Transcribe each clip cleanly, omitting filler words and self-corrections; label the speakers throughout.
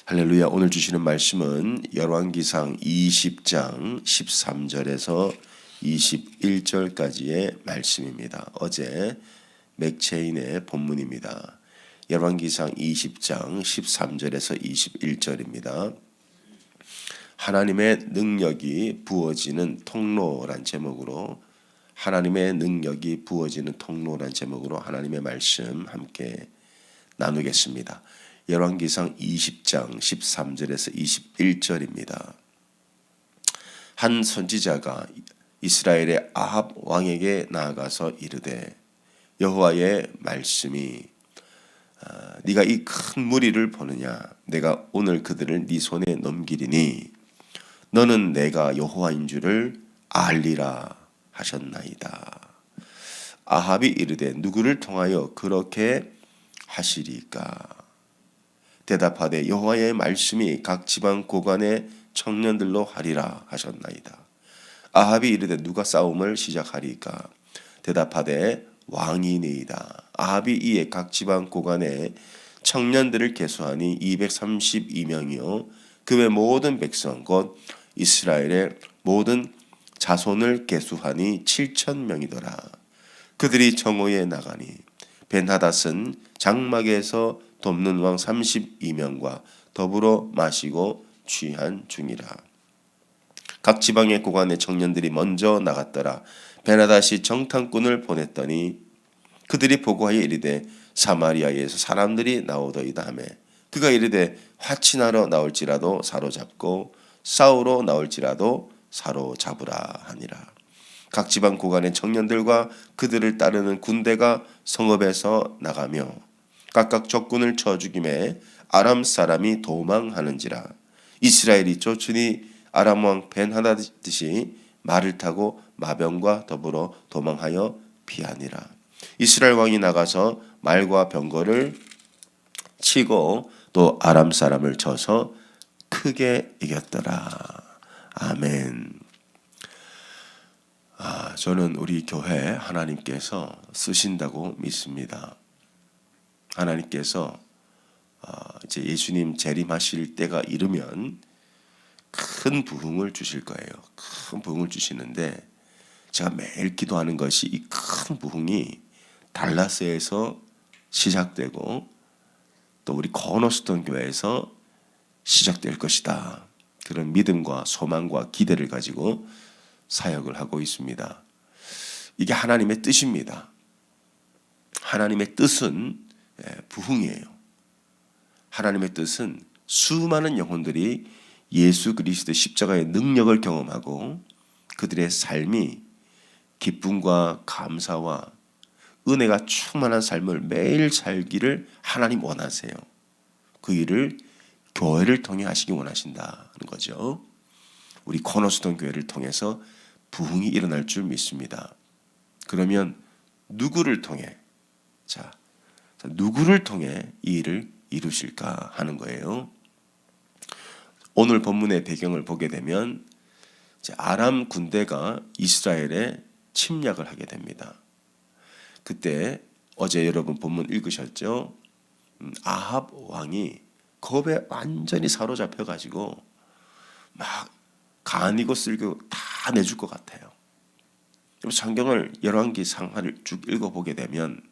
Speaker 1: 할렐루야. 오늘 주시는 말씀은 열왕기상 20장 13절에서 21절까지의 말씀입니다. 어제 맥체인의 본문입니다. 열왕기상 20장 13절에서 21절입니다. 하나님의 능력이 부어지는 통로란 제목으로 하나님의 말씀 함께 나누겠습니다. 열왕기상 20장 13절에서 21절입니다. 한 선지자가 이스라엘의 아합 왕에게 나아가서 이르되 여호와의 말씀이 네가 이 큰 무리를 보느냐? 내가 오늘 그들을 네 손에 넘기리니 너는 내가 여호와인 줄을 알리라 하셨나이다. 아합이 이르되 누구를 통하여 그렇게 하시리까? 대답하되 여호와의 말씀이 각 지방 고관의 청년들로 하리라 하셨나이다. 아합이 이르되 누가 싸움을 시작하리까? 대답하되 왕이니이다. 아합이 이에 각 지방 고관의 청년들을 계수하니 232명이요 그 외 모든 백성 곧 이스라엘의 모든 자손을 계수하니 7,000명이더라. 그들이 정오에 나가니 벤하닷은 장막에서 돕는 왕 32명과 더불어 마시고 취한 중이라. 각 지방의 고관의 청년들이 먼저 나갔더라. 벤하닷이 정탐꾼을 보냈더니 그들이 보고하여 이르되 사마리아에서 사람들이 나오더이다 하매 그가 이르되 화친하러 나올지라도 사로잡고 싸우러 나올지라도 사로잡으라 하니라. 각 지방 고관의 청년들과 그들을 따르는 군대가 성읍에서 나가며 각각 적군을 쳐 죽임에 아람 사람이 도망하는지라. 이스라엘이 쫓으니 아람 왕 벤하닷이 말을 타고 마병과 더불어 도망하여 피하니라. 이스라엘 왕이 나가서 말과 병거를 치고 또 아람 사람을 쳐서 크게 이겼더라. 아멘. 저는 우리 교회 하나님께서 쓰신다고 믿습니다. 하나님께서 이제 예수님 재림하실 때가 이르면 큰 부흥을 주실 거예요. 큰 부흥을 주시는데 제가 매일 기도하는 것이 이 큰 부흥이 달라스에서 시작되고 또 우리 코너스톤 교회에서 시작될 것이다. 그런 믿음과 소망과 기대를 가지고 사역을 하고 있습니다. 이게 하나님의 뜻입니다. 하나님의 뜻은 부흥이에요. 하나님의 뜻은 수많은 영혼들이 예수 그리스도의 십자가의 능력을 경험하고 그들의 삶이 기쁨과 감사와 은혜가 충만한 삶을 매일 살기를 하나님 원하세요. 그 일을 교회를 통해 하시기 원하신다는 거죠. 우리 코너스톤 교회를 통해서 부흥이 일어날 줄 믿습니다. 그러면 누구를 통해 이 일을 이루실까 하는 거예요. 오늘 본문의 배경을 보게 되면 아람 군대가 이스라엘에 침략을 하게 됩니다. 그때 어제 여러분 본문 읽으셨죠? 아합 왕이 겁에 완전히 사로잡혀 가지고 막 간이고 쓸고 다 내줄 것 같아요. 성경을 열왕기상하를 쭉 읽어보게 되면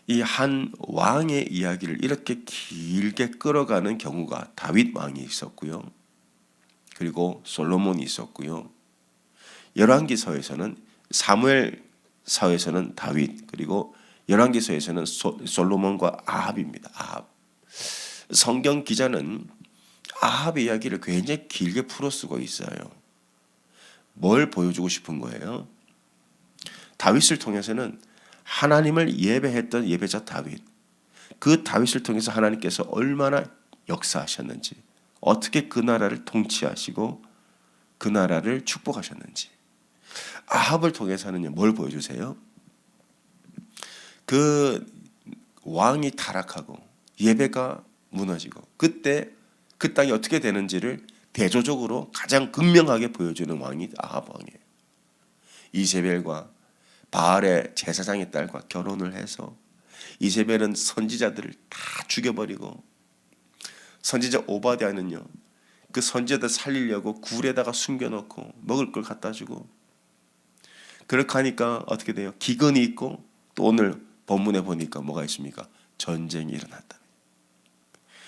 Speaker 1: 이 한 왕의 이야기를 이렇게 길게 끌어가는 경우가 다윗 왕이 있었고요. 그리고 솔로몬이 있었고요. 열왕기서에서는 사무엘 사에서는 다윗 그리고 열왕기서에서는 솔로몬과 아합입니다. 아합. 성경 기자는 아합의 이야기를 굉장히 길게 풀어 쓰고 있어요. 뭘 보여주고 싶은 거예요? 다윗을 통해서는 하나님을 예배했던 예배자 다윗, 그 다윗을 통해서 하나님께서 얼마나 역사하셨는지, 어떻게 그 나라를 통치하시고 그 나라를 축복하셨는지. 아합을 통해서는 뭘 보여주세요? 그 왕이 타락하고 예배가 무너지고 그때 그 땅이 어떻게 되는지를 대조적으로 가장 극명하게 보여주는 왕이 아합 왕이에요. 이세벨과 바알의 제사장의 딸과 결혼을 해서 이세벨은 선지자들을 다 죽여버리고 선지자 오바댜는요 그 선지자들 살리려고 굴에다가 숨겨놓고 먹을 걸 갖다 주고 그렇게 하니까 어떻게 돼요? 기근이 있고 또 오늘 본문에 보니까 뭐가 있습니까? 전쟁이 일어났다.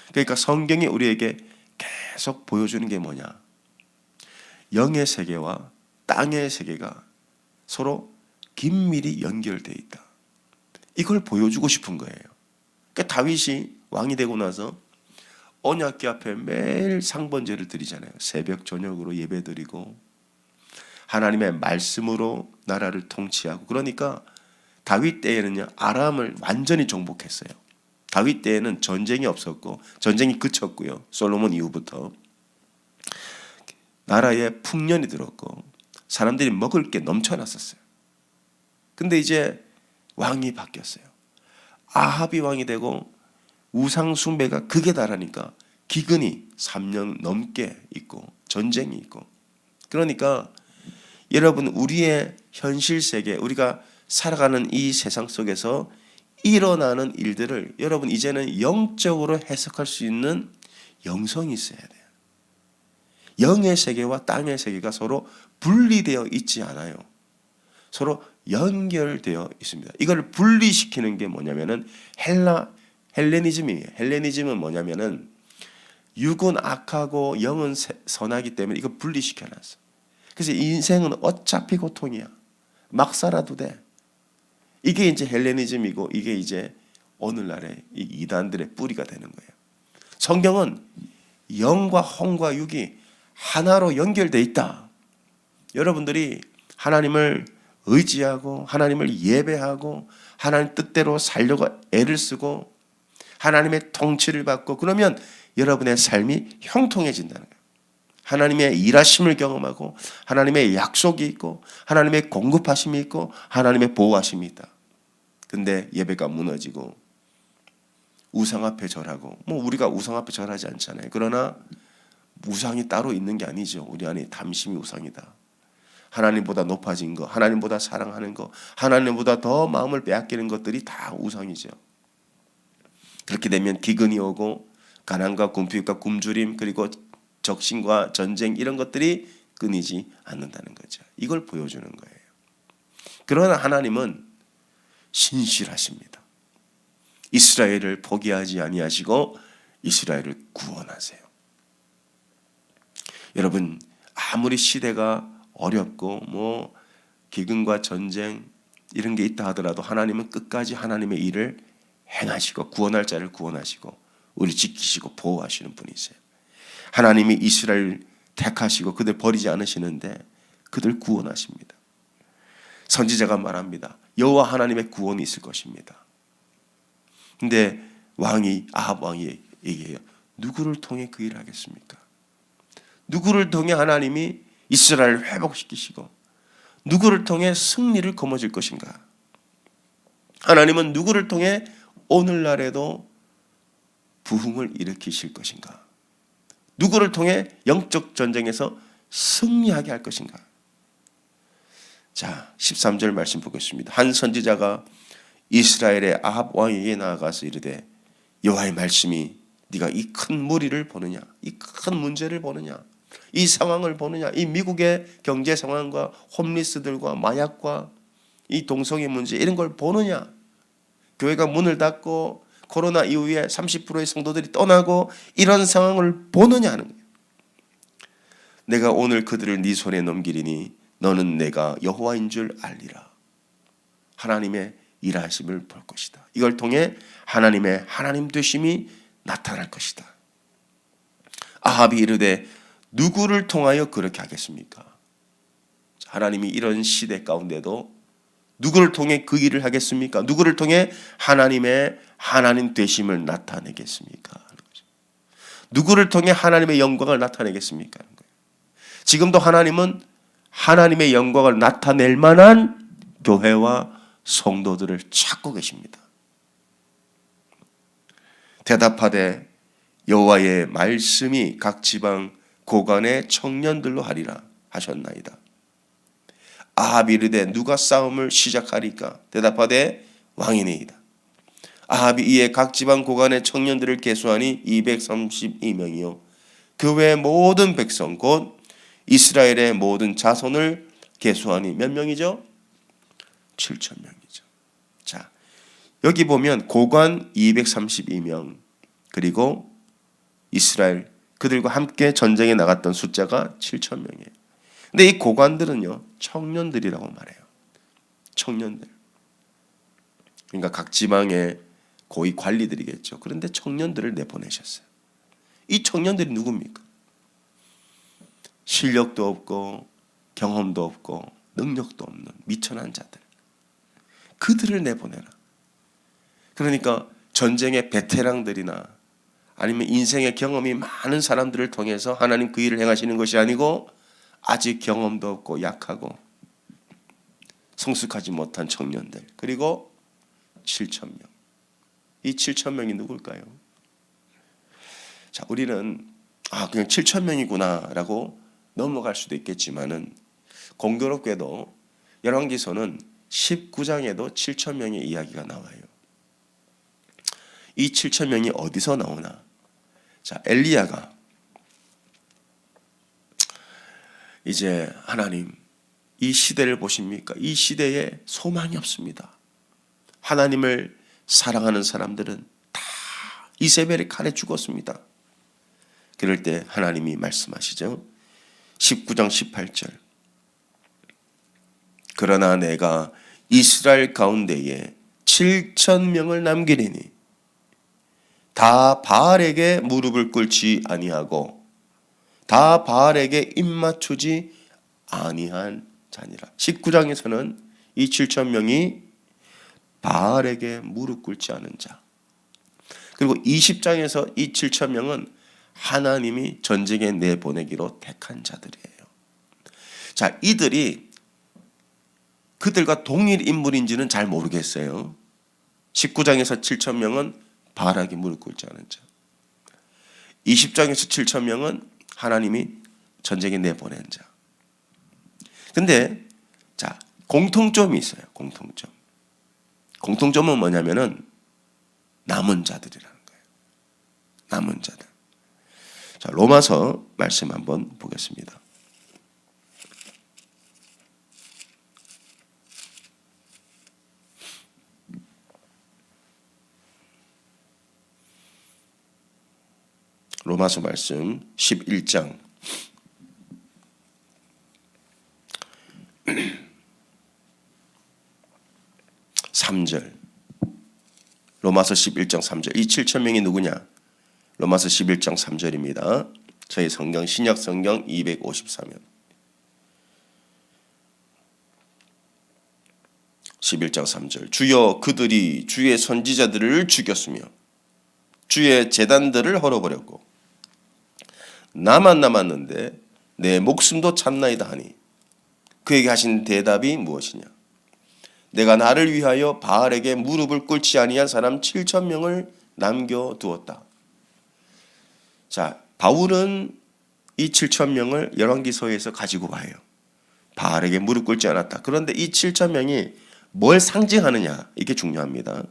Speaker 1: 그러니까 성경이 우리에게 계속 보여주는 게 뭐냐? 영의 세계와 땅의 세계가 서로 긴밀히 연결되어 있다. 이걸 보여주고 싶은 거예요. 그러니까 다윗이 왕이 되고 나서 언약궤 앞에 매일 상번제를 드리잖아요. 새벽 저녁으로 예배드리고 하나님의 말씀으로 나라를 통치하고 그러니까 다윗 때에는요 아람을 완전히 정복했어요. 다윗 때에는 전쟁이 없었고 전쟁이 그쳤고요. 솔로몬 이후부터 나라에 풍년이 들었고 사람들이 먹을 게 넘쳐났었어요. 근데 이제 왕이 바뀌었어요. 아합이 왕이 되고 우상 숭배가 극에 달하니까 기근이 3년 넘게 있고 전쟁이 있고 그러니까 여러분 우리의 현실 세계 우리가 살아가는 이 세상 속에서 일어나는 일들을 여러분 이제는 영적으로 해석할 수 있는 영성이 있어야 돼요. 영의 세계와 땅의 세계가 서로 분리되어 있지 않아요. 서로 연결되어 있습니다. 이걸 분리시키는 게 뭐냐면은 헬레니즘이에요. 헬레니즘은 뭐냐면은 육은 악하고 영은 선하기 때문에 이거 분리시켜놨어. 그래서 인생은 어차피 고통이야. 막 살아도 돼. 이게 이제 헬레니즘이고 이게 이제 오늘날의 이 이단들의 뿌리가 되는 거예요. 성경은 영과 혼과 육이 하나로 연결되어 있다. 여러분들이 하나님을 의지하고 하나님을 예배하고 하나님 뜻대로 살려고 애를 쓰고 하나님의 통치를 받고 그러면 여러분의 삶이 형통해진다는 거예요. 하나님의 일하심을 경험하고 하나님의 약속이 있고 하나님의 공급하심이 있고 하나님의 보호하심이 있다. 근데 예배가 무너지고 우상 앞에 절하고 뭐 우리가 우상 앞에 절하지 않잖아요. 그러나 우상이 따로 있는 게 아니죠. 우리 안에 담심이 우상이다. 하나님보다 높아진 거, 하나님보다 사랑하는 거, 하나님보다 더 마음을 빼앗기는 것들이 다 우상이죠. 그렇게 되면 기근이 오고 가난과 궁핍과 굶주림 그리고 적신과 전쟁 이런 것들이 끊이지 않는다는 거죠. 이걸 보여주는 거예요. 그러나 하나님은 신실하십니다. 이스라엘을 포기하지 아니하시고 이스라엘을 구원하세요. 여러분 아무리 시대가 어렵고 뭐 기근과 전쟁 이런 게 있다 하더라도 하나님은 끝까지 하나님의 일을 행하시고 구원할 자를 구원하시고 우리 지키시고 보호하시는 분이세요. 하나님이 이스라엘 택하시고 그들 버리지 않으시는데 그들 구원하십니다. 선지자가 말합니다. 여호와 하나님의 구원이 있을 것입니다. 근데 아합 왕이 얘기해요. 누구를 통해 그 일을 하겠습니까? 누구를 통해 하나님이 이스라엘을 회복시키시고 누구를 통해 승리를 거머쥘 것인가? 하나님은 누구를 통해 오늘날에도 부흥을 일으키실 것인가? 누구를 통해 영적 전쟁에서 승리하게 할 것인가? 자, 13절 말씀 보겠습니다. 한 선지자가 이스라엘의 아합 왕에게 나아가서 이르되 여호와의 말씀이 네가 이 큰 무리를 보느냐? 이 큰 문제를 보느냐? 이 상황을 보느냐? 이 미국의 경제 상황과 홈리스들과 마약과 이 동성애 문제 이런 걸 보느냐? 교회가 문을 닫고 코로나 이후에 30%의 성도들이 떠나고 이런 상황을 보느냐 하는 거예요. 내가 오늘 그들을 네 손에 넘기리니 너는 내가 여호와인 줄 알리라. 하나님의 일하심을 볼 것이다. 이걸 통해 하나님의 하나님 되심이 나타날 것이다. 아합이 이르되 누구를 통하여 그렇게 하겠습니까? 하나님이 이런 시대 가운데도 누구를 통해 그 일을 하겠습니까? 누구를 통해 하나님의 하나님 되심을 나타내겠습니까? 누구를 통해 하나님의 영광을 나타내겠습니까? 지금도 하나님은 하나님의 영광을 나타낼 만한 교회와 성도들을 찾고 계십니다. 대답하되 여호와의 말씀이 각 지방 고관의 청년들로 하리라 하셨나이다. 아합이 이르되 누가 싸움을 시작하리까? 대답하되 왕이니이다. 아합이 이에 각 지방 고관의 청년들을 계수하니 232명이요 그 외 모든 백성 곧 이스라엘의 모든 자손을 계수하니 몇 명이죠? 7,000명이죠. 자, 여기 보면 고관 232명 그리고 이스라엘 그들과 함께 전쟁에 나갔던 숫자가 7,000명이에요. 근데 이 고관들은요 청년들이라고 말해요. 청년들. 그러니까 각 지방의 고위 관리들이겠죠. 그런데 청년들을 내보내셨어요. 이 청년들이 누굽니까? 실력도 없고 경험도 없고 능력도 없는 미천한 자들. 그들을 내보내라. 그러니까 전쟁의 베테랑들이나 아니면 인생의 경험이 많은 사람들을 통해서 하나님 그 일을 행하시는 것이 아니고 아직 경험도 없고 약하고 성숙하지 못한 청년들 그리고 7,000명. 이 7,000명이 누굴까요? 자, 우리는 그냥 7,000명이구나라고 넘어갈 수도 있겠지만은 공교롭게도 열왕기서는 19장에도 7,000명의 이야기가 나와요. 이 7,000명이 어디서 나오나? 자, 엘리야가 이제 하나님 이 시대를 보십니까? 이 시대에 소망이 없습니다. 하나님을 사랑하는 사람들은 다 이세벨의 칼에 죽었습니다. 그럴 때 하나님이 말씀하시죠. 19장 18절 그러나 내가 이스라엘 가운데에 7,000명을 남기리니 다 바알에게 무릎을 꿇지 아니하고 다 바알에게 입맞추지 아니한 자니라. 19장에서는 이 7,000명이 바알에게 무릎 꿇지 않은 자. 그리고 20장에서 이 7,000명은 하나님이 전쟁에 내보내기로 택한 자들이에요. 자, 이들이 그들과 동일 인물인지는 잘 모르겠어요. 19장에서 7,000명은 바알에게 무릎 꿇지 않은 자. 20장에서 7,000명은 하나님이 전쟁에 내보낸 자. 근데 자, 공통점이 있어요. 공통점은 뭐냐면은 남은 자들이라는 거예요. 남은 자들. 자, 로마서 말씀 한번 보겠습니다. 로마서 말씀 11장 3절. 로마서 11장 3절. 이 7,000명이 누구냐? 로마서 11장 3절입니다. 저희 성경 신약 성경 254면 11장 3절. 주여 그들이 주의 선지자들을 죽였으며 주의 제단들을 헐어버렸고 나만 남았는데 내 목숨도 참나이다 하니 그에게 하신 대답이 무엇이냐? 내가 나를 위하여 바알에게 무릎을 꿇지 아니한 사람 7,000명을 남겨두었다. 자, 바울은 이 7,000명을 열왕기서에서 가지고 와요. 바알에게 무릎 꿇지 않았다. 그런데 이 7,000명이 뭘 상징하느냐? 이게 중요합니다.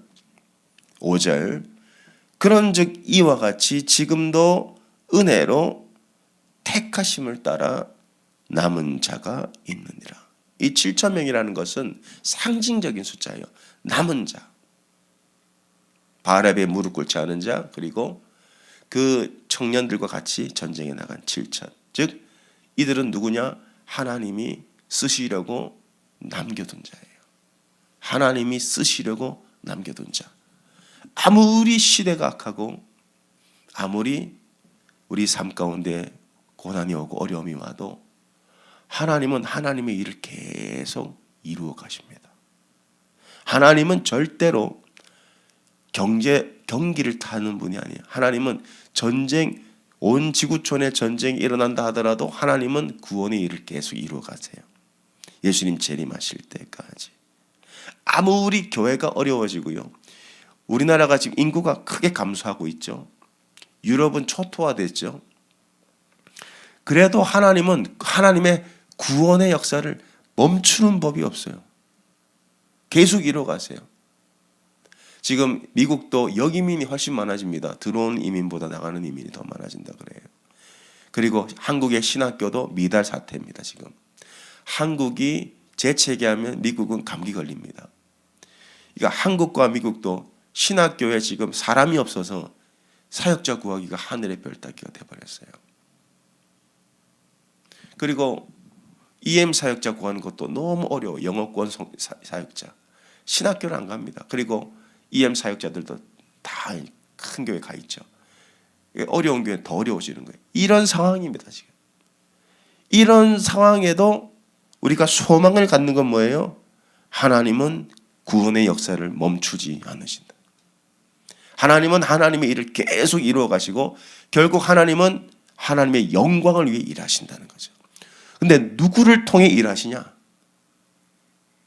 Speaker 1: 5절. 그런즉 이와 같이 지금도 은혜로 택하심을 따라 남은 자가 있느니라. 이 7,000명이라는 것은 상징적인 숫자예요. 남은 자. 바알에게 무릎 꿇지 않은 자 그리고 그 청년들과 같이 전쟁에 나간 7,000. 즉 이들은 누구냐? 하나님이 쓰시려고 남겨둔 자예요. 하나님이 쓰시려고 남겨둔 자. 아무리 시대가 악하고 아무리 우리 삶 가운데 고난이 오고 어려움이 와도 하나님은 하나님의 일을 계속 이루어 가십니다. 하나님은 절대로 경기를 타는 분이 아니에요. 하나님은 전쟁, 온 지구촌에 전쟁이 일어난다 하더라도 하나님은 구원의 일을 계속 이루어 가세요. 예수님 재림하실 때까지. 아무리 교회가 어려워지고요. 우리나라가 지금 인구가 크게 감소하고 있죠. 유럽은 초토화됐죠. 그래도 하나님은 하나님의 구원의 역사를 멈추는 법이 없어요. 계속 이루어 가세요. 지금 미국도 역이민이 훨씬 많아집니다. 들어온 이민보다 나가는 이민이 더 많아진다 그래요. 그리고 한국의 신학교도 미달 사태입니다. 지금 한국이 재채기하면 미국은 감기 걸립니다. 그러니까 한국과 미국도 신학교에 지금 사람이 없어서 사역자 구하기가 하늘의 별 따기가 돼버렸어요. 그리고 EM 사역자 구하는 것도 너무 어려워. 영어권 사역자. 신학교를 안 갑니다. 그리고 EM 사역자들도 다 큰 교회 가 있죠. 어려운 교회 더 어려워지는 거예요. 이런 상황입니다. 지금. 이런 상황에도 우리가 소망을 갖는 건 뭐예요? 하나님은 구원의 역사를 멈추지 않으신다. 하나님은 하나님의 일을 계속 이루어 가시고 결국 하나님은 하나님의 영광을 위해 일하신다는 거죠. 근데 누구를 통해 일하시냐?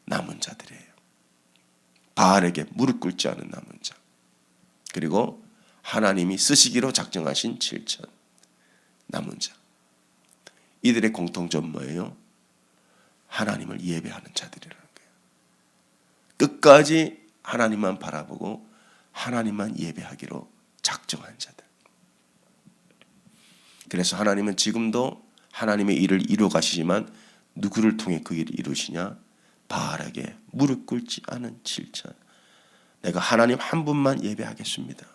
Speaker 1: 남은 자들이에요. 바알에게 무릎 꿇지 않은 남은 자. 그리고 하나님이 쓰시기로 작정하신 7천 남은 자. 이들의 공통점 뭐예요? 하나님을 예배하는 자들이라는 거예요. 끝까지 하나님만 바라보고 하나님만 예배하기로 작정한 자들. 그래서 하나님은 지금도 하나님의 일을 이루어 가시지만 누구를 통해 그 일을 이루시냐? 바알에게 무릎 꿇지 않은 7천. 내가 하나님 한 분만 예배하겠습니다.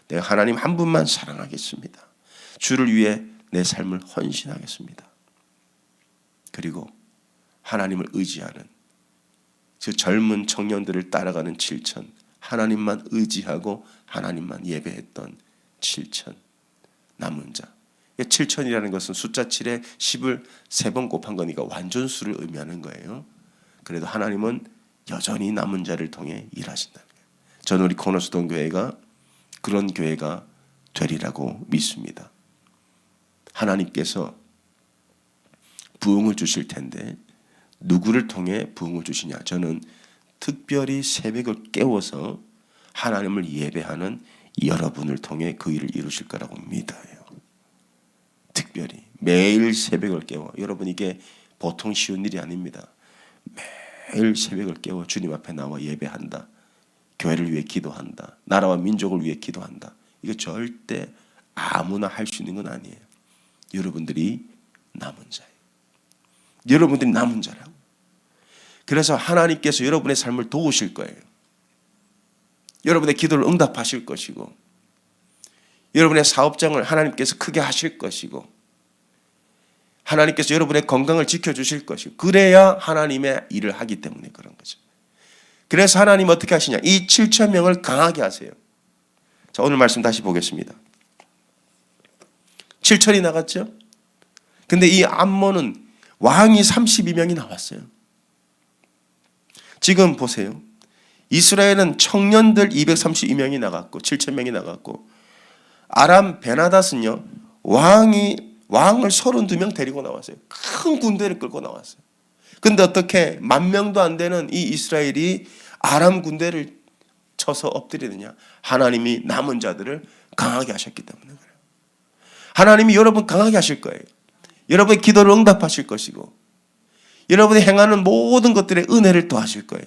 Speaker 1: 내가 하나님 한 분만 사랑하겠습니다. 주를 위해 내 삶을 헌신하겠습니다. 그리고 하나님을 의지하는 그 젊은 청년들을 따라가는 7천. 하나님만 의지하고 하나님만 예배했던 7천 남은 자. 7천이라는 것은 숫자 7에 10을 3번 곱한 거니까 완전수를 의미하는 거예요. 그래도 하나님은 여전히 남은 자를 통해 일하신다는 거예요. 저는 우리 코너스톤 교회가 그런 교회가 되리라고 믿습니다. 하나님께서 부흥을 주실 텐데 누구를 통해 부흥을 주시냐? 저는 특별히 새벽을 깨워서 하나님을 예배하는 여러분을 통해 그 일을 이루실 거라고 믿어요. 특별히 매일 새벽을 깨워. 여러분 이게 보통 쉬운 일이 아닙니다. 매일 새벽을 깨워 주님 앞에 나와 예배한다. 교회를 위해 기도한다. 나라와 민족을 위해 기도한다. 이거 절대 아무나 할 수 있는 건 아니에요. 여러분들이 남은 자예요. 여러분들이 남은 자라고. 그래서 하나님께서 여러분의 삶을 도우실 거예요. 여러분의 기도를 응답하실 것이고 여러분의 사업장을 하나님께서 크게 하실 것이고 하나님께서 여러분의 건강을 지켜주실 것이고 그래야 하나님의 일을 하기 때문에 그런 거죠. 그래서 하나님 어떻게 하시냐? 이 7천 명을 강하게 하세요. 자, 오늘 말씀 다시 보겠습니다. 7천이 나갔죠? 근데 이 암몬은 왕이 32명이 나왔어요. 지금 보세요. 이스라엘은 청년들 232명이 나갔고 7천 명이 나갔고 아람 베나닷은요. 왕을 32명 데리고 나왔어요. 큰 군대를 끌고 나왔어요. 근데 어떻게 10,000명도 안 되는 이 이스라엘이 아람 군대를 쳐서 엎드리느냐? 하나님이 남은 자들을 강하게 하셨기 때문에 그래요. 하나님이 여러분 강하게 하실 거예요. 여러분의 기도를 응답하실 것이고 여러분이 행하는 모든 것들의 은혜를 더하실 거예요.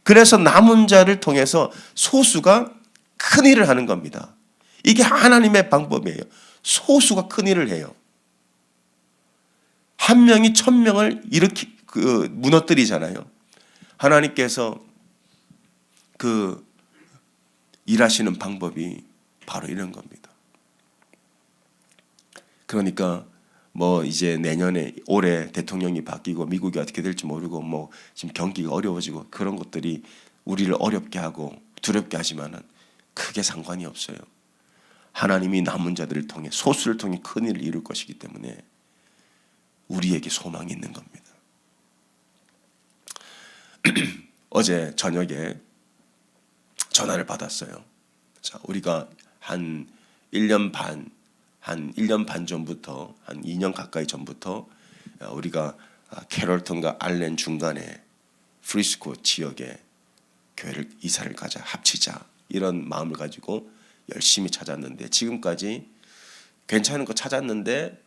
Speaker 1: 그래서 남은 자를 통해서 소수가 큰 일을 하는 겁니다. 이게 하나님의 방법이에요. 소수가 큰 일을 해요. 한 명이 1,000명을 이렇게 무너뜨리잖아요. 하나님께서 일하시는 방법이 바로 이런 겁니다. 그러니까 이제 내년에 올해 대통령이 바뀌고 미국이 어떻게 될지 모르고 지금 경기가 어려워지고 그런 것들이 우리를 어렵게 하고 두렵게 하지만은 크게 상관이 없어요. 하나님이 남은 자들을 통해 소수를 통해 큰 일을 이룰 것이기 때문에 우리에게 소망이 있는 겁니다. 어제 저녁에 전화를 받았어요. 자, 우리가 한 1년 반 전부터 한 2년 가까이 전부터 우리가 캐롤턴과 알렌 중간에 프리스코 지역에 교회를 이사를 가자 합치자 이런 마음을 가지고 열심히 찾았는데 지금까지 괜찮은 거 찾았는데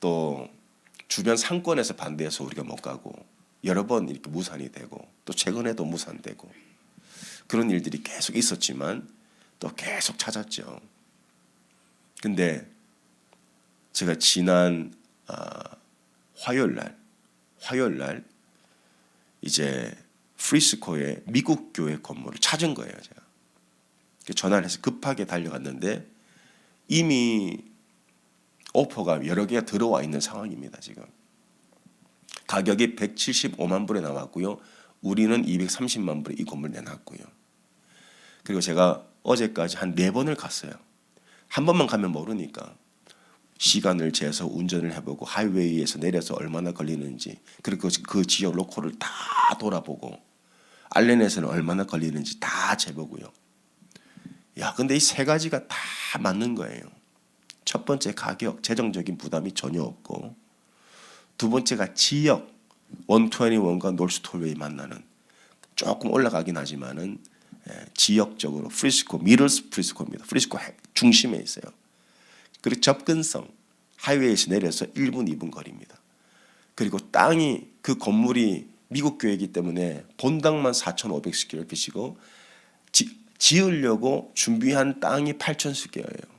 Speaker 1: 또 주변 상권에서 반대해서 우리가 못 가고 여러 번 이렇게 무산이 되고 또 최근에도 무산되고 그런 일들이 계속 있었지만 또 계속 찾았죠. 근데 제가 지난 화요일 날 이제 프리스코의 미국 교회 건물을 찾은 거예요. 제가 전화를 해서 급하게 달려갔는데 이미 오퍼가 여러 개가 들어와 있는 상황입니다. 지금 가격이 175만 불에 나왔고요. 우리는 230만 불에 이 건물 내놨고요. 그리고 제가 어제까지 한 4번을 갔어요. 한 번만 가면 모르니까 시간을 재서 운전을 해보고 하이웨이에서 내려서 얼마나 걸리는지, 그리고 그 지역 로컬을 다 돌아보고 알렌에서는 얼마나 걸리는지 다 재보고요. 야, 근데 이 세 가지가 다 맞는 거예요. 첫 번째, 가격, 재정적인 부담이 전혀 없고, 두 번째가 지역, 121과 노스톨웨이 만나는, 조금 올라가긴 하지만은 지역적으로 프리스코, 미들스 프리스코입니다. 프리스코 중심에 있어요. 그리고 접근성, 하이웨이에서 내려서 1분, 2분 거리입니다. 그리고 땅이, 그 건물이 미국 교회이기 때문에 본당만 4,500스퀘어핏이고 지으려고 준비한 땅이 8,000스퀘어예요.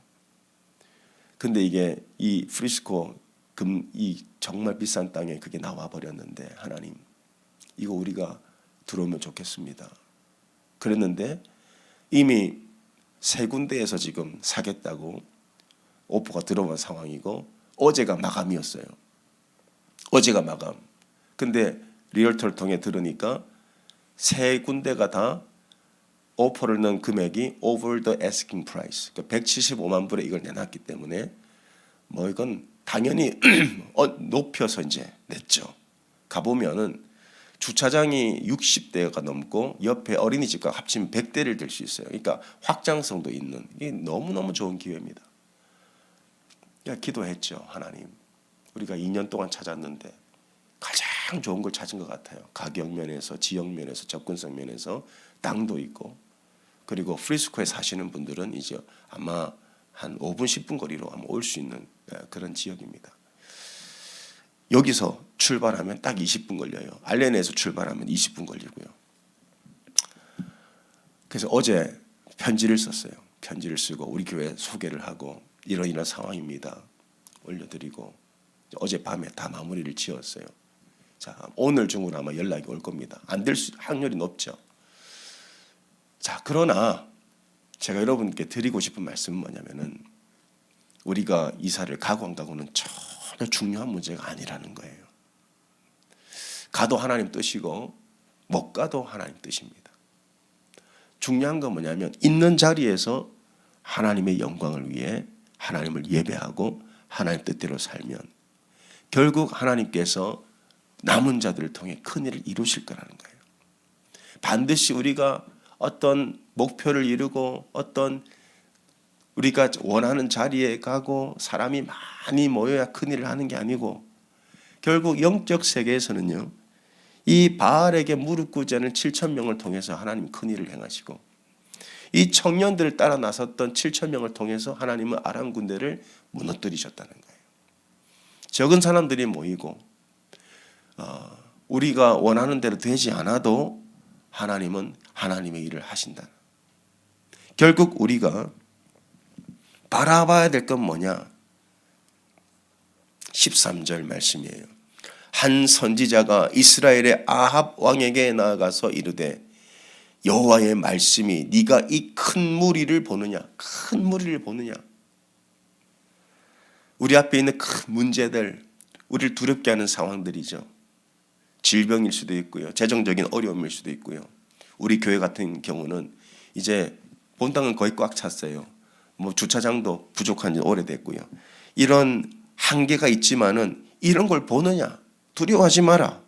Speaker 1: 근데 이게 이 프리스코 이 정말 비싼 땅에 그게 나와 버렸는데, 하나님, 이거 우리가 들어오면 좋겠습니다. 그랬는데 이미 세 군데에서 지금 사겠다고 오퍼가 들어온 상황이고, 어제가 마감이었어요. 어제가 마감. 근데 리얼터를 통해 들으니까 세 군데가 다 오퍼를 넣은 금액이 over the asking price, 그러니까 175만 불에 이걸 내놨기 때문에 뭐 이건 당연히 높여서 이제 냈죠. 가보면은 주차장이 60대가 넘고 옆에 어린이집과 합치면 100대를 들 수 있어요. 그러니까 확장성도 있는, 이게 너무너무 좋은 기회입니다. 기도했죠. 하나님, 우리가 2년 동안 찾았는데 가장 좋은 걸 찾은 것 같아요. 가격 면에서, 지역 면에서, 접근성 면에서 땅도 있고, 그리고 프리스코에 사시는 분들은 이제 아마 한 5분 10분 거리로 아마 올 수 있는 그런 지역입니다. 여기서 출발하면 딱 20분 걸려요. 알렌에서 출발하면 20분 걸리고요. 그래서 어제 편지를 썼어요. 편지를 쓰고 우리 교회 소개를 하고 이런 상황입니다 올려드리고, 어젯밤에 다 마무리를 지었어요. 자, 오늘 중으로 아마 연락이 올 겁니다. 안 될 확률이 높죠. 자, 그러나 제가 여러분께 드리고 싶은 말씀은 뭐냐면은, 우리가 이사를 가고 안 가고는 전혀 중요한 문제가 아니라는 거예요. 가도 하나님 뜻이고 못 가도 하나님 뜻입니다. 중요한 건 뭐냐면, 있는 자리에서 하나님의 영광을 위해 하나님을 예배하고 하나님 뜻대로 살면 결국 하나님께서 남은 자들을 통해 큰 일을 이루실 거라는 거예요. 반드시 우리가 어떤 목표를 이루고 어떤 우리가 원하는 자리에 가고 사람이 많이 모여야 큰 일을 하는 게 아니고, 결국 영적 세계에서는요, 이 바알에게 무릎 꿇지 않을 7,000명을 통해서 하나님 큰 일을 행하시고, 이 청년들을 따라 나섰던 7,000명을 통해서 하나님은 아람 군대를 무너뜨리셨다는 거예요. 적은 사람들이 모이고 우리가 원하는 대로 되지 않아도 하나님은 하나님의 일을 하신다. 결국 우리가 바라봐야 될 건 뭐냐? 13절 말씀이에요. 한 선지자가 이스라엘의 아합 왕에게 나아가서 이르되, 여호와의 말씀이 네가 이 큰 무리를 보느냐? 큰 무리를 보느냐? 우리 앞에 있는 큰 문제들, 우리를 두렵게 하는 상황들이죠. 질병일 수도 있고요, 재정적인 어려움일 수도 있고요. 우리 교회 같은 경우는 이제 본당은 거의 꽉 찼어요. 뭐 주차장도 부족한 지 오래됐고요. 이런 한계가 있지만은 이런 걸 보느냐? 두려워하지 마라.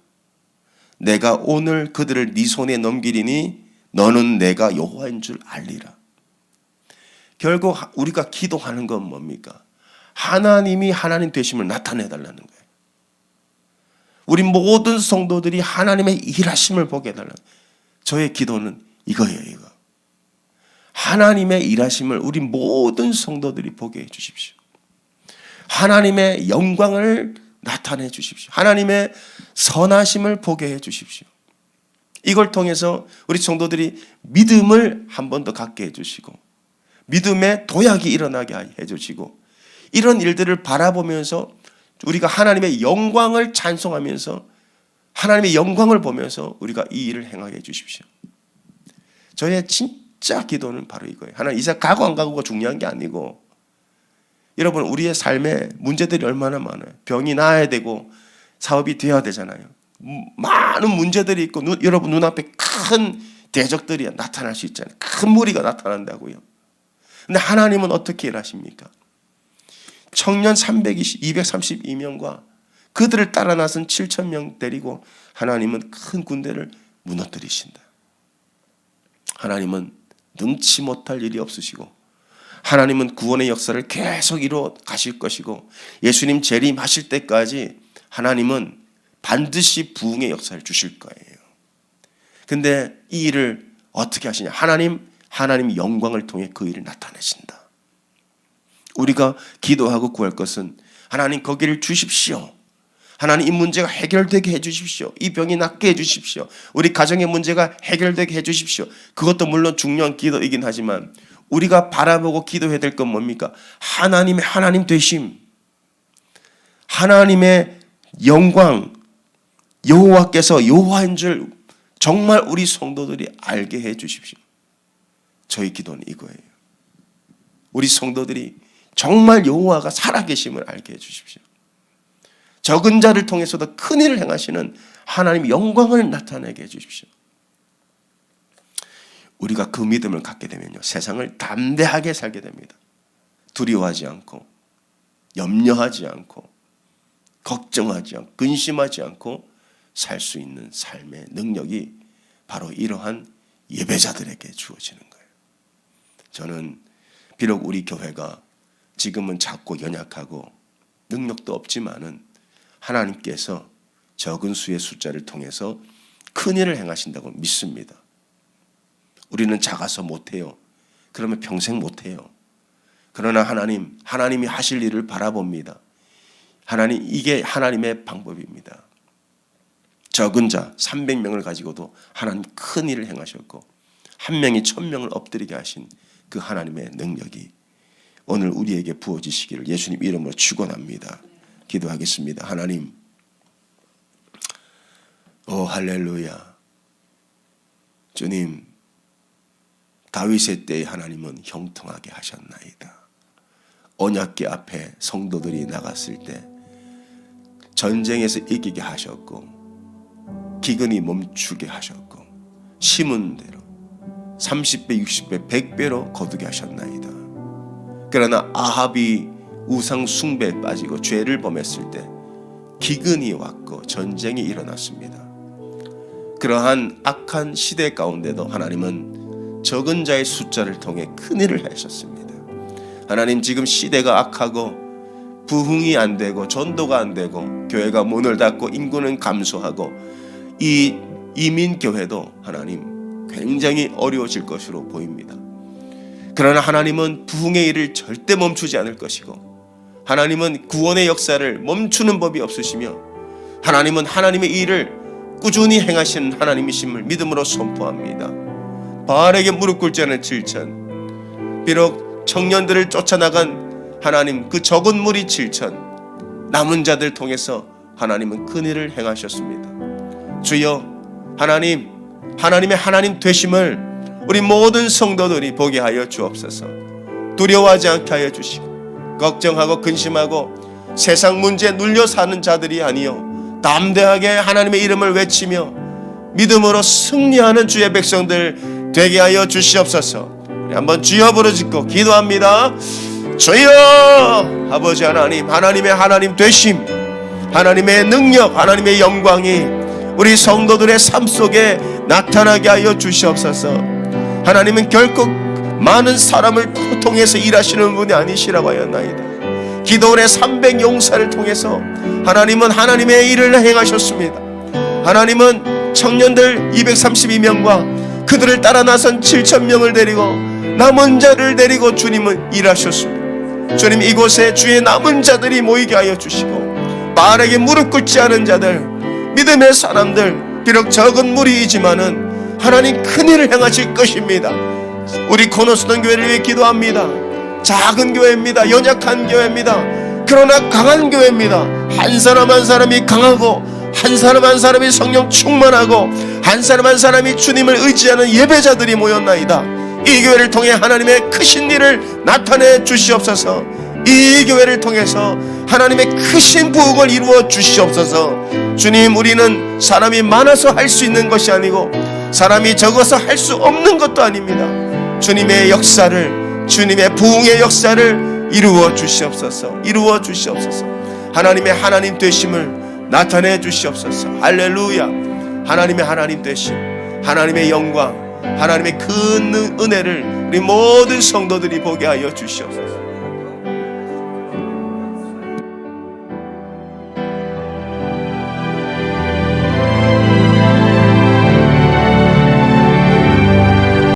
Speaker 1: 내가 오늘 그들을 네 손에 넘기리니 너는 내가 여호와인 줄 알리라. 결국 우리가 기도하는 건 뭡니까? 하나님이 하나님 되심을 나타내달라는 거예요. 우리 모든 성도들이 하나님의 일하심을 보게 해달라는 거예요. 저의 기도는 이거예요. 이거. 하나님의 일하심을 우리 모든 성도들이 보게 해 주십시오. 하나님의 영광을 나타내 주십시오. 하나님의 선하심을 보게 해 주십시오. 이걸 통해서 우리 성도들이 믿음을 한 번 더 갖게 해주시고 믿음의 도약이 일어나게 해주시고 이런 일들을 바라보면서 우리가 하나님의 영광을 찬송하면서 하나님의 영광을 보면서 우리가 이 일을 행하게 해주십시오. 저의 진짜 기도는 바로 이거예요. 하나님 이제 가고 안 가고가 중요한 게 아니고 여러분 우리의 삶에 문제들이 얼마나 많아요. 병이 나아야 되고 사업이 되어야 되잖아요. 많은 문제들이 있고 여러분 눈앞에 큰 대적들이 나타날 수 있잖아요. 큰 무리가 나타난다고요. 근데 하나님은 어떻게 일하십니까? 청년 232명과 그들을 따라 나선 7,000명 데리고 하나님은 큰 군대를 무너뜨리신다. 하나님은 능치 못할 일이 없으시고 하나님은 구원의 역사를 계속 이루어 가실 것이고 예수님 재림하실 때까지 하나님은 반드시 부흥의 역사를 주실 거예요. 근데 이 일을 어떻게 하시냐? 하나님 영광을 통해 그 일을 나타내신다. 우리가 기도하고 구할 것은 하나님 거기를 주십시오. 하나님 이 문제가 해결되게 해주십시오. 이 병이 낫게 해주십시오. 우리 가정의 문제가 해결되게 해주십시오. 그것도 물론 중요한 기도이긴 하지만 우리가 바라보고 기도해야 될 건 뭡니까? 하나님 되심, 하나님의 영광, 여호와께서 여호와인 줄 정말 우리 성도들이 알게 해 주십시오. 저희 기도는 이거예요. 우리 성도들이 정말 여호와가 살아계심을 알게 해 주십시오. 적은 자를 통해서도 큰 일을 행하시는 하나님의 영광을 나타내게 해 주십시오. 우리가 그 믿음을 갖게 되면요, 세상을 담대하게 살게 됩니다. 두려워하지 않고, 염려하지 않고, 걱정하지 않고, 근심하지 않고 살 수 있는 삶의 능력이 바로 이러한 예배자들에게 주어지는 거예요. 저는 비록 우리 교회가 지금은 작고 연약하고 능력도 없지만은 하나님께서 적은 수의 숫자를 통해서 큰 일을 행하신다고 믿습니다. 우리는 작아서 못해요. 그러면 평생 못해요. 그러나 하나님이 하실 일을 바라봅니다. 이게 하나님의 방법입니다. 적은 자 300명을 가지고도 하나님 큰 일을 행하셨고 한 명이 1000명을 엎드리게 하신 그 하나님의 능력이 오늘 우리에게 부어지시기를 예수님 이름으로 축원합니다. 기도하겠습니다. 하나님, 오 할렐루야. 주님, 다윗의 때에 하나님은 형통하게 하셨나이다. 언약궤 앞에 성도들이 나갔을 때 전쟁에서 이기게 하셨고 기근이 멈추게 하셨고 심은 대로 30배, 60배, 100배로 거두게 하셨나이다. 그러나 아합이 우상 숭배에 빠지고 죄를 범했을 때 기근이 왔고 전쟁이 일어났습니다. 그러한 악한 시대 가운데도 하나님은 적은 자의 숫자를 통해 큰일을 하셨습니다. 하나님, 지금 시대가 악하고 부흥이 안 되고 전도가 안 되고 교회가 문을 닫고 인구는 감소하고 이 이민교회도 하나님 굉장히 어려워질 것으로 보입니다. 그러나 하나님은 부흥의 일을 절대 멈추지 않을 것이고 하나님은 구원의 역사를 멈추는 법이 없으시며 하나님은 하나님의 일을 꾸준히 행하시는 하나님이심을 믿음으로 선포합니다. 바알에게 무릎 꿇지 않은 7,000, 비록 청년들을 쫓아나간 하나님 그 적은 무리 7,000 남은 자들 통해서 하나님은 큰일을 행하셨습니다. 주여, 하나님의 하나님 되심을 우리 모든 성도들이 보게 하여 주옵소서. 두려워하지 않게 하여 주시고 걱정하고 근심하고 세상 문제에 눌려 사는 자들이 아니요 담대하게 하나님의 이름을 외치며 믿음으로 승리하는 주의 백성들 되게 하여 주시옵소서. 우리 한번 주여 부르짖고 기도합니다. 주여, 아버지 하나님, 하나님의 하나님 되심, 하나님의 능력, 하나님의 영광이 우리 성도들의 삶 속에 나타나게 하여 주시옵소서. 하나님은 결코 많은 사람을 통해서 일하시는 분이 아니시라고 하였나이다. 기도원의 300용사를 통해서 하나님은 하나님의 일을 행하셨습니다. 하나님은 청년들 232명과 그들을 따라 나선 7,000명을 데리고 남은 자를 데리고 주님은 일하셨습니다. 주님, 이곳에 주의 남은 자들이 모이게 하여 주시고 바알에게 무릎 꿇지 않은 자들, 믿음의 사람들, 비록 적은 무리이지만은 하나님 큰 일을 행하실 것입니다. 우리 코너스톤 교회를 위해 기도합니다. 작은 교회입니다. 연약한 교회입니다. 그러나 강한 교회입니다. 한 사람 한 사람이 강하고, 한 사람 한 사람이 성령 충만하고, 한 사람 한 사람이 주님을 의지하는 예배자들이 모였나이다. 이 교회를 통해 하나님의 크신 일을 나타내 주시옵소서. 이 교회를 통해서 하나님의 크신 부흥을 이루어 주시옵소서. 주님, 우리는 사람이 많아서 할 수 있는 것이 아니고 사람이 적어서 할 수 없는 것도 아닙니다. 주님의 역사를, 주님의 부흥의 역사를 이루어 주시옵소서. 이루어 주시옵소서. 하나님의 하나님 되심을 나타내 주시옵소서. 할렐루야. 하나님의 하나님 되심, 하나님의 영광, 하나님의 큰 은혜를 우리 모든 성도들이 보게 하여 주시옵소서.